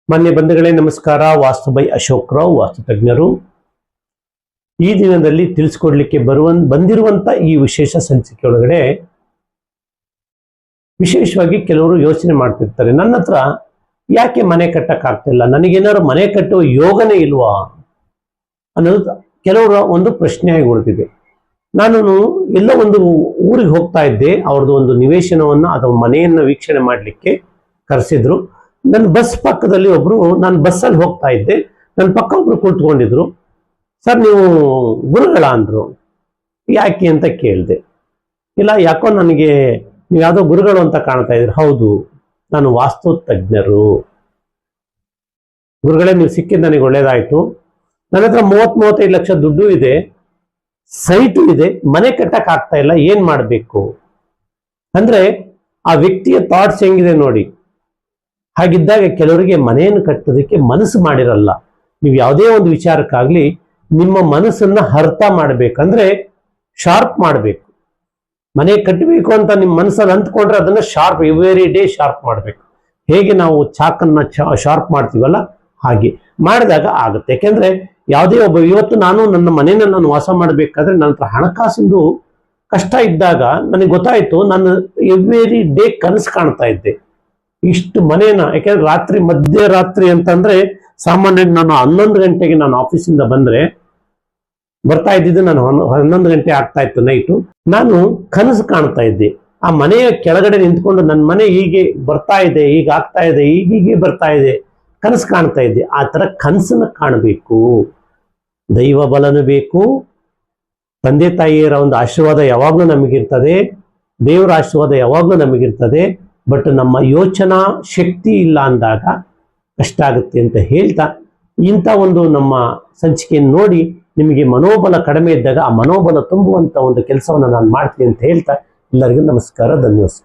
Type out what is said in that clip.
ಮಾನ್ಯ ಬಂಧುಗಳೇ ನಮಸ್ಕಾರ. ವಾಸ್ತು ಬೈ ಅಶೋಕ್ ರಾವ್, ವಾಸ್ತು ತಜ್ಞರು. ಈ ದಿನದಲ್ಲಿ ತಿಳಿಸ್ಕೊಡ್ಲಿಕ್ಕೆ ಬಂದಿರುವಂತ ಈ ವಿಶೇಷ ಸಂಚಿಕೆ ಒಳಗಡೆ ವಿಶೇಷವಾಗಿ ಕೆಲವರು ಯೋಚನೆ ಮಾಡ್ತಿರ್ತಾರೆ, ನನ್ನ ಹತ್ರ ಯಾಕೆ ಮನೆ ಕಟ್ಟಕ್ಕಾಗ್ತಿಲ್ಲ, ನನಗೇನಾದ್ರು ಮನೆ ಕಟ್ಟುವ ಯೋಗನೇ ಇಲ್ವಾ ಅನ್ನೋದು ಕೆಲವರ ಒಂದು ಪ್ರಶ್ನೆಯಾಗಿ ಉಳಿದಿದೆ. ನಾನು ಎಲ್ಲ ಒಂದು ಊರಿಗೆ ಹೋಗ್ತಾ ಇದ್ದೆ, ಅವ್ರದ್ದು ಒಂದು ನಿವೇಶನವನ್ನ ಅಥವಾ ಮನೆಯನ್ನ ವೀಕ್ಷಣೆ ಮಾಡಲಿಕ್ಕೆ ಕರೆಸಿದ್ರು. ನನ್ನ ಬಸ್ ಪಕ್ಕದಲ್ಲಿ ಒಬ್ರು, ನಾನು ಬಸ್ಸಲ್ಲಿ ಹೋಗ್ತಾ ಇದ್ದೆ, ನನ್ನ ಪಕ್ಕ ಒಬ್ರು ಕುಳಿತುಕೊಂಡಿದ್ರು. ಸರ್ ನೀವು ಗುರುಗಳ ಅಂದ್ರು. ಯಾಕೆ ಅಂತ ಕೇಳಿದೆ. ಇಲ್ಲ ಯಾಕೋ ನನಗೆ ನೀವು ಯಾವುದೋ ಗುರುಗಳು ಅಂತ ಕಾಣ್ತಾ ಇದ್ರಿ. ಹೌದು, ನಾನು ವಾಸ್ತು ತಜ್ಞರು. ಗುರುಗಳೇ ನೀವು ಸಿಕ್ಕಿದ್ದು ನನಗೆ ಒಳ್ಳೇದಾಯ್ತು. ನನ್ನ ಹತ್ರ 30-35 ಲಕ್ಷ ದುಡ್ಡು ಇದೆ, ಸೈಟು ಇದೆ, ಮನೆ ಕಟ್ಟಕ್ ಆಗ್ತಾ ಇಲ್ಲ, ಏನ್ ಮಾಡ್ಬೇಕು ಅಂದ್ರೆ ಆ ವ್ಯಕ್ತಿಯ ಥಾಟ್ಸ್ ಹೆಂಗಿದೆ ನೋಡಿ. ಹಾಗಿದ್ದಾಗ ಕೆಲವರಿಗೆ ಮನೆಯನ್ನು ಕಟ್ಟೋದಕ್ಕೆ ಮನಸ್ಸು ಮಾಡಿರಲ್ಲ. ನೀವು ಯಾವುದೇ ಒಂದು ವಿಚಾರಕ್ಕಾಗ್ಲಿ ನಿಮ್ಮ ಮನಸ್ಸನ್ನ ಅರ್ಥ ಮಾಡ್ಬೇಕಂದ್ರೆ ಶಾರ್ಪ್ ಮಾಡಬೇಕು. ಮನೆ ಕಟ್ಟಬೇಕು ಅಂತ ನಿಮ್ಮ ಮನಸ್ಸಲ್ಲಿ ಅಂದ್ಕೊಂಡ್ರೆ ಅದನ್ನ ಶಾರ್ಪ್, ಎವ್ರಿ ಡೇ ಶಾರ್ಪ್ ಮಾಡಬೇಕು. ಹೇಗೆ ನಾವು ಚಾಕನ್ನ ಶಾರ್ಪ್ ಮಾಡ್ತೀವಲ್ಲ ಹಾಗೆ ಮಾಡಿದಾಗ ಆಗುತ್ತೆ. ಯಾಕೆಂದ್ರೆ ಯಾವುದೇ ಒಬ್ಬ, ಇವತ್ತು ನನ್ನ ಮನೆಯನ್ನ ನಾನು ವಾಸ ಮಾಡಬೇಕಾದ್ರೆ ನನ್ನ ಹತ್ರ ಹಣಕಾಸಿಂದು ಕಷ್ಟ ಇದ್ದಾಗ ನನಗೆ ಗೊತ್ತಾಯ್ತು, ನಾನು ಎವ್ರಿ ಡೇ ಕನಸು ಕಾಣ್ತಾ ಇದ್ದೆ ಇಷ್ಟು ಮನೇನ. ಯಾಕೆಂದ್ರೆ ರಾತ್ರಿ, ಮಧ್ಯರಾತ್ರಿ ಅಂತಂದ್ರೆ ಸಾಮಾನ್ಯವಾಗಿ ನಾನು 11 ಗಂಟೆಗೆ ನಾನು ಆಫೀಸಿಂದ ಬಂದ್ರೆ ಬರ್ತಾ ಇದ್ದಿದ್ದು, ನಾನು 11 ಗಂಟೆ ಆಗ್ತಾ ಇತ್ತು ನೈಟು. ನಾನು ಕನಸು ಕಾಣ್ತಾ ಇದ್ದೆ, ಆ ಮನೆಯ ಕೆಳಗಡೆ ನಿಂತ್ಕೊಂಡು ನನ್ನ ಮನೆ ಹೀಗೆ ಬರ್ತಾ ಇದೆ, ಈಗ ಆಗ್ತಾ ಇದೆ, ಹೀಗೆ ಬರ್ತಾ ಇದೆ, ಕನಸು ಕಾಣ್ತಾ ಇದ್ದೆ. ಆ ತರ ಕನಸನ್ನ ಕಾಣಬೇಕು. ದೈವ ಬಲನೂ ಬೇಕು, ತಂದೆ ತಾಯಿಯರ ಒಂದು ಆಶೀರ್ವಾದ ಯಾವಾಗ್ಲೂ ನಮಗಿರ್ತದೆ, ದೇವರ ಆಶೀರ್ವಾದ ಯಾವಾಗ್ಲೂ ನಮಗಿರ್ತದೆ. ಬಟ್ ನಮ್ಮ ಯೋಚನಾ ಶಕ್ತಿ ಇಲ್ಲ ಅಂದಾಗ ಕಷ್ಟ ಆಗುತ್ತೆ ಅಂತ ಹೇಳ್ತಾ, ಇಂಥ ಒಂದು ನಮ್ಮ ಸಂಚಿಕೆಯನ್ನು ನೋಡಿ ನಿಮಗೆ ಮನೋಬಲ ಕಡಿಮೆ ಇದ್ದಾಗ ಆ ಮನೋಬಲ ತುಂಬುವಂತ ಒಂದು ಕೆಲಸವನ್ನು ನಾನು ಮಾಡ್ತೀನಿ ಅಂತ ಹೇಳ್ತಾ ಎಲ್ಲರಿಗೂ ನಮಸ್ಕಾರ, ಧನ್ಯವಾದ.